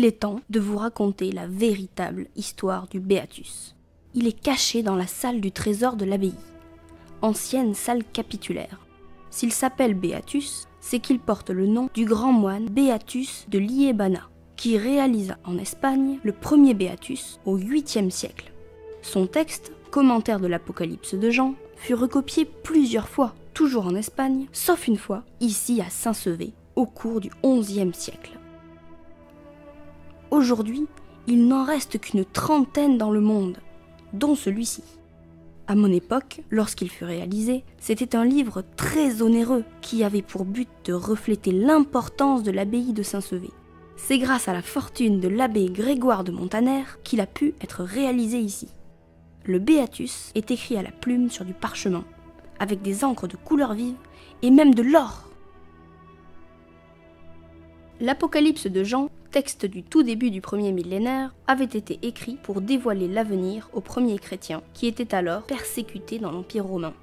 il est temps de vous raconter la véritable histoire du Beatus. Il est caché dans la salle du trésor de l'abbaye, ancienne salle capitulaire. S'il s'appelle Beatus, c'est qu'il porte le nom du grand moine Beatus de Liébana, qui réalisa en Espagne le premier Beatus au 8e siècle. Son texte, commentaire de l'Apocalypse de Jean, fut recopié plusieurs fois, toujours en Espagne, sauf une fois, ici à Saint-Sevé, au cours du 11e siècle. Aujourd'hui, il n'en reste qu'une trentaine dans le monde, dont celui-ci. À mon époque, lorsqu'il fut réalisé, c'était un livre très onéreux qui avait pour but de refléter l'importance de l'abbaye de Saint-Sevé. C'est grâce à la fortune de l'abbé Grégoire de Montaner qu'il a pu être réalisé ici. Le Beatus est écrit à la plume sur du parchemin, avec des encres de couleur vive et même de l'or. L'Apocalypse de Jean, texte du tout début du premier millénaire, avait été écrit pour dévoiler l'avenir aux premiers chrétiens qui étaient alors persécutés dans l'Empire romain.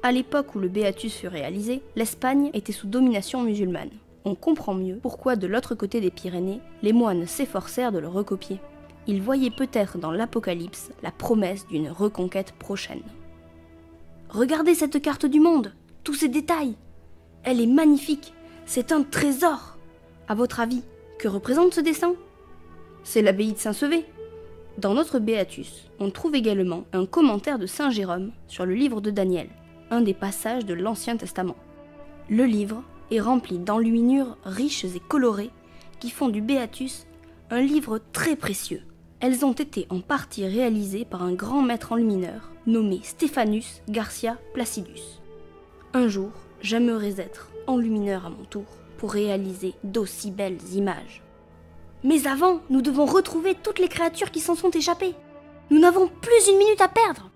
À l'époque où le Beatus fut réalisé, l'Espagne était sous domination musulmane. On comprend mieux pourquoi de l'autre côté des Pyrénées, les moines s'efforcèrent de le recopier. Ils voyaient peut-être dans l'Apocalypse la promesse d'une reconquête prochaine. Regardez cette carte du monde, tous ces détails. Elle est magnifique, c'est un trésor. À votre avis, que représente ce dessin? C'est l'abbaye de Saint-Sevé. Dans notre Beatus, on trouve également un commentaire de Saint Jérôme sur le livre de Daniel, un des passages de l'Ancien Testament. Le livre est rempli d'enluminures riches et colorées qui font du Beatus un livre très précieux. Elles ont été en partie réalisées par un grand maître enlumineur nommé Stéphanus Garcia Placidus. Un jour, j'aimerais être enlumineur à mon tour pour réaliser d'aussi belles images. Mais avant, nous devons retrouver toutes les créatures qui s'en sont échappées. Nous n'avons plus une minute à perdre.